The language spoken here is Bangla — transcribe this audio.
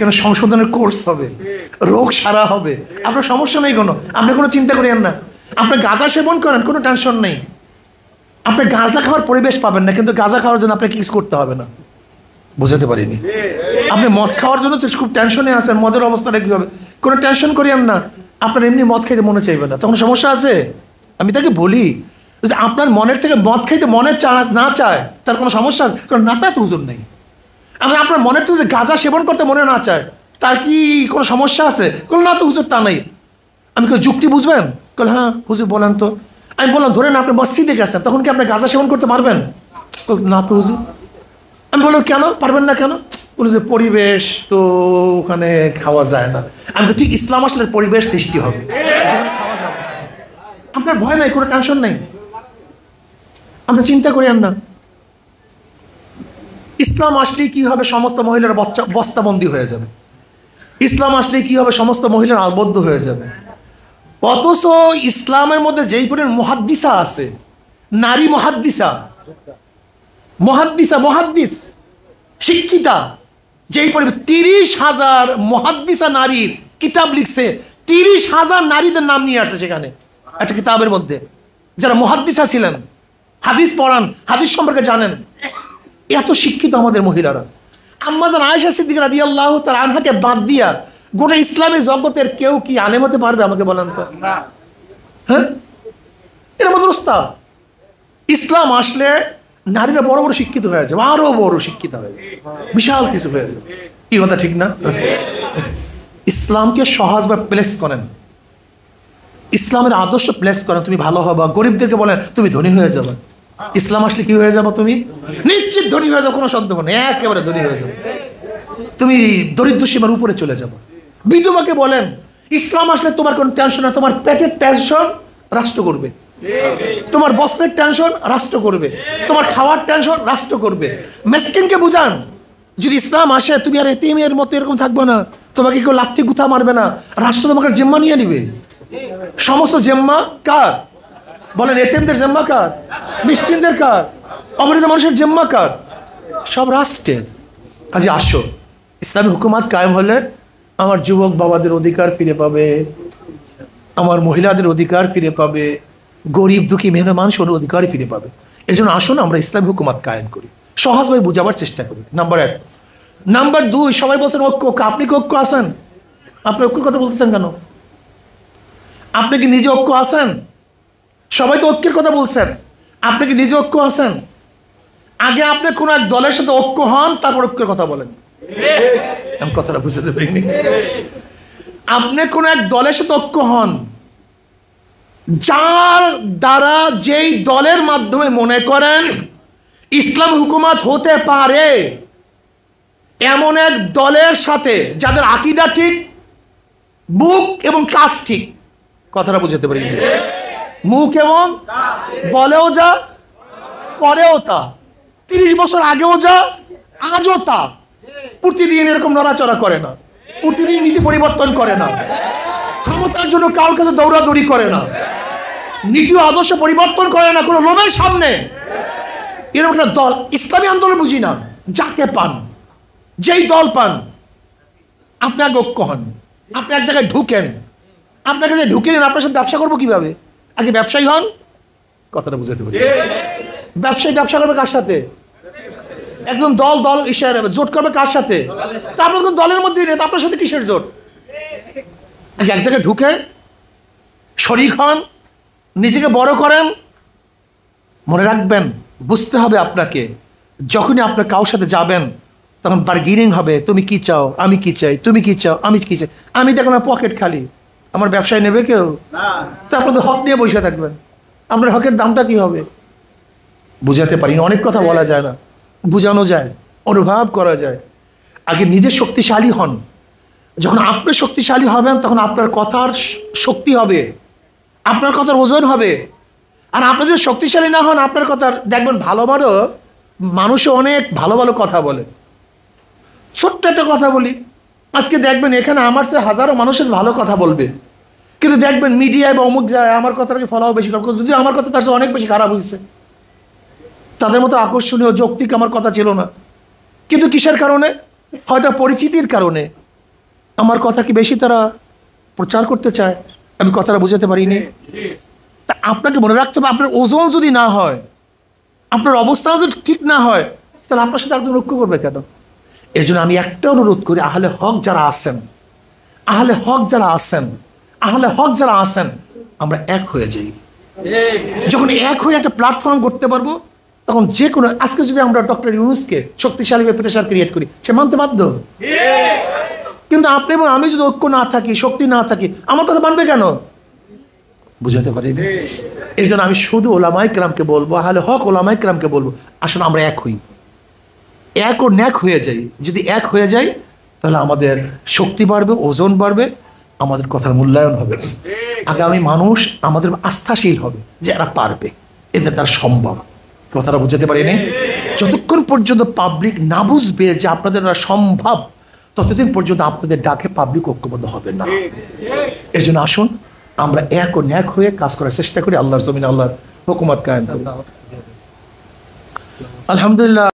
এখানে সংশোধনের কোর্স হবে, রোগ সারা হবে, আপনার সমস্যা নেই কোনো, আপনি কোনো চিন্তা করেন না। আপনি গাঁজা সেবন করেন, কোনো টেনশন নেই, আপনি গাঁজা খাওয়ার পরিবেশ পাবেন না, কিন্তু গাঁজা খাওয়ার জন্য আপনাকে কিছু করতে হবে না। বুঝাতে পারিনি? আপনি মদ খাওয়ার জন্য তো খুব টেনশনে আছেন, মদের অবস্থাটা কী হবে, কোনো টেনশন করিয়েন না, আপনার এমনি মদ খাইতে মনে চাইবে না, তখন সমস্যা আছে। আমি তাকে বলি যদি আপনার মনের থেকে মদ খাইতে মনে না চায়, তার কোনো সমস্যা আছে? কারণ না তার তো হুজুর নেই। আমি আপনার মনের থেকে গাঁজা সেবন করতে মনে না চায়, তার কি কোনো সমস্যা আছে? বল না তো হুজুর, তা নেই। আমি কেউ যুক্তি বুঝবেন? বল হ্যাঁ হুজুর বলেন তো। আমি বললাম ধরেন আপনি মসজিদে গেছেন, তখন কি আপনি গাঁজা সেবন করতে পারবেন? না তো হুজুর। আমি বললাম কেন পারবেন না, কেন? বলে যে পরিবেশ তো ওখানে খাওয়া যায় না। আমি ঠিক ইসলাম আসলে পরিবেশ সৃষ্টি হবে, খাওয়া যাবে। আপনার ভয় নাই, কোনো টেনশন নেই, আপনি চিন্তা করেন না। ইসলাম আসলেই কি হবে, সমস্ত মহিলারা বস্তাবন্দি হয়ে যাবে। ইসলাম আসলেই কি হবে, সমস্ত মহিলারা আবদ্ধ হয়ে যাবে। অথচ ইসলামের মধ্যে যেই পরিমাণ মুহাদ্দিসা আছে, নারী মুহাদ্দিসা, মুহাদ্দিস শিক্ষিতা, যেই পরিমাণ 30,000 মুহাদ্দিসা নারীর কিতাব লিখছে, 30,000 নারীদের নাম নিয়ে আসছে সেখানে একটা কিতাবের মধ্যে, যারা মুহাদ্দিসা ছিলেন, হাদিস পড়ান, হাদিস সম্পর্কে জানেন। এত শিক্ষিত আমাদের মহিলারা। আম্মা জান আয়েশা সিদ্দিকা রাদিয়াল্লাহু তাআলা আনহাকে বাদ দিয়া গোটা ইসলামী জগতের কেউ কি আলেম হতে পারবে? আমাকে বলেন তো। হ্যাঁ, এটা আমাদের অবস্থা। ইসলাম আসলে নারীরা বড় বড় শিক্ষিত হয়ে যাবে, আরো বড় শিক্ষিত হয়ে যাবে, বিশাল কিছু হয়ে যাবে। কি কথা ঠিক না? ইসলামকে সহজভাবে প্লেস করেন, ইসলামের আদর্শ প্লেস করেন, তুমি ভালো হবা। গরিবদেরকে বলেন তুমি ধনী হয়ে যাবে, ইসলাম আসলে কি হয়ে যাবো? তুমি নিশ্চিত ধনী হয়ে যাবো, কোনো সন্দেহ নেই, একেবারে ধনী হয়ে যাবে। তুমি দরিদ্র সীমার উপরে চলে যাবো। বিধবাকে বলেন ইসলাম আসলে তোমার কোনো টেনশন না, তোমার পেটের টেনশন রাষ্ট্র করবে, তোমার বস্ত্রের টেনশন রাষ্ট্র করবে, তোমার খাওয়ার টেনশন রাষ্ট্র করবে। মেসকিনকে বুঝান যদি ইসলাম আসে তুমি আর এতিমের মতো এরকম থাকবে না, তোমাকে কেউ লাথি গুথা মারবে না, রাষ্ট্র তোমাকে জিম্মা নিয়ে নিবে। সমস্ত জিম্মা কার? বলেন এতিমদের জিম্মা কার? মিসকিনদের কার? অবহেলিত মানুষের জিম্মা কার? সব রাষ্ট্রের। কাজে আসো, ইসলামী হুকুমাত কায়েম হলে আমার যুবক বাবাদের অধিকার ফিরে পাবে, আমার মহিলাদের অধিকার ফিরে পাবে, গরিব দুঃখী মেহনত মানুষের অধিকার ফিরে পাবে। এর জন্য আসুন আমরা ইসলামী হুকুমাত কায়েম করি, সহজভাবে বুঝাবার চেষ্টা করি। নাম্বার 1। নাম্বার 2, সবাই বলছেন ঐক্য। আপনি কি ঐক্য আছেন? আপনি ঐক্যের কথা বলতেছেন কেন? আপনি কি নিজে ঐক্য আছেন? সবাই তো ঐক্যের কথা বলছেন, আপনি কি নিজে ঐক্য আছেন? আগে আপনি কোন এক দলের সাথে ঐক্য হন, তারপর ঐক্যের কথা বলেন। আমি কথাটা বুঝতে পারিনি। আপনি কোন এক দলের সাথে ঐক্য হন, যার দ্বারা যেই দলের মাধ্যমে মনে করেন ইসলাম হুকুমাত হতে পারে, এমন এক দলের সাথে যাদের আকীদা ঠিক, মুখ এবং কাজ ঠিক। কথাটা বুঝতে পারিনি। মুখ এবং বলেও যা, করেও তা, 30 বছর আগেও যা, আজও তা। প্রতিদিন এরকম নড়াচড়া করে না, প্রতিদিন নীতি পরিবর্তন করে না, ক্ষমতার জন্য কারোর কাছে দৌড়াদৌড়ি করে না, নীতি আদর্শ পরিবর্তন করে না কোনো লোভের সামনে। এরকম একটা দল ইসলামী আন্দোলন বুঝি না। যাকে পান, যেই দল পান, আপনি আগে ঐক্য হন, আপনি এক জায়গায় ঢুকেন, আপনার কাছে ঢুকে নেন, আপনার সাথে ব্যবসা করবো কিভাবে? আগে ব্যবসায়ী হন। কথাটা বুঝাতে পারি। ব্যবসায়ী ব্যবসা করবে কার সাথে? একজন দল ইশারা জোট করবে কার সাথে? তারপর কোন দলের মধ্যে নেই, আপনার সাথে কিসের জোট? এক জায়গায় ঢুকে শরীক হন, নিজেকে বড় করেন। মনে রাখবেন, বুঝতে হবে আপনাকে, যখনই আপনার কারোর সাথে যাবেন তখন বার্গেনিং হবে। তুমি কি চাও, আমি কি চাই, তুমি কি চাও, আমি কি চাই। আমি দেখো না পকেট খালি, আমার ব্যবসায় নেবে কেউ? তারপর তো হক নিয়ে বসে থাকবেন, আপনার হকের দামটা কি হবে? বুঝাতে পারি না, অনেক কথা বলা যায় না, বুঝানো যায়, অনুভব করা যায়। আগে নিজে শক্তিশালী হন, যখন আপনি শক্তিশালী হবেন তখন আপনার কথার শক্তি হবে, আপনার কথার ওজন হবে। আর আপনি যদি শক্তিশালী না হন, আপনার কথার দেখবেন ভালো ভালো মানুষও অনেক ভালো ভালো কথা বলে। ছোট্ট একটা কথা বলি, আজকে দেখবেন এখানে আমার চেয়ে হাজারো মানুষের ভালো কথা বলবে, কিন্তু দেখবেন মিডিয়ায় বা অমুক যায় আমার কথাটাকে ফলাও বেশি, যদি আমার কথা তার চেয়ে অনেক বেশি খারাপ হয়েছে। তাদের মতো আকর্ষণীয় যৌক্তিক আমার কথা ছিল না, কিন্তু কিসের কারণে? হয়তো পরিচিতির কারণে, আমার কথা কি বেশি তারা প্রচার করতে চায়? আমি কথাটা বুঝাতে পারিনি। তা আপনাকে মনে রাখতে হবে, আপনার ওজন যদি না হয়, আপনার অবস্থা যদি ঠিক না হয়, তাহলে আপনার সাথে একজন ঐক্য করবে কেন? এর জন্য আমি একটা অনুরোধ করি, আহলে হক যারা আছেন, আহলে হক যারা আছেন, আহলে হক যারা আছেন, আমরা এক হয়ে যাই। যখন এক হয়ে একটা প্ল্যাটফর্ম করতে পারবো, তখন যে কোনো, আজকে যদি আমরা ডক্টর ইউনূসকে শক্তিশালী প্রেশার ক্রিয়েট করি, সে মানতে বাধ্য। কিন্তু আপনি এবং আমি যদি ঐক্য না থাকি, শক্তি না থাকি, আমার কথা মানবে কেন? বুঝাতে পারি। এই জন্য আমি শুধু ওলামায়ে কেরামকে বলবো, আহলে হক ওলামায়ে কেরামকে বলবো, আসলে আমরা এক হই, এক ও ন্যাক হয়ে যাই। যদি এক হয়ে যাই, তাহলে আমাদের শক্তি বাড়বে, ওজন বাড়বে, আমাদের কথার মূল্যায়ন হবে, আগামী মানুষ আমাদের আস্থাশীল হবে যে এরা পারবে, এদের দ্বারা সম্ভব। কথাটা বুঝাতে পারিনি? যতক্ষণ পর্যন্ত পাবলিক না বুঝবে যে আপনাদের দ্বারা সম্ভব, ততদিন পর্যন্ত আপনাদের ডাকে পাবলিক ঐক্যবদ্ধ হবে না। এর জন্য আসুন আমরা এক ও ন্যাক হয়ে কাজ করার চেষ্টা করি, আল্লাহর জমিনে আল্লাহর হুকুমত কায়েম করি। আলহামদুলিল্লাহ।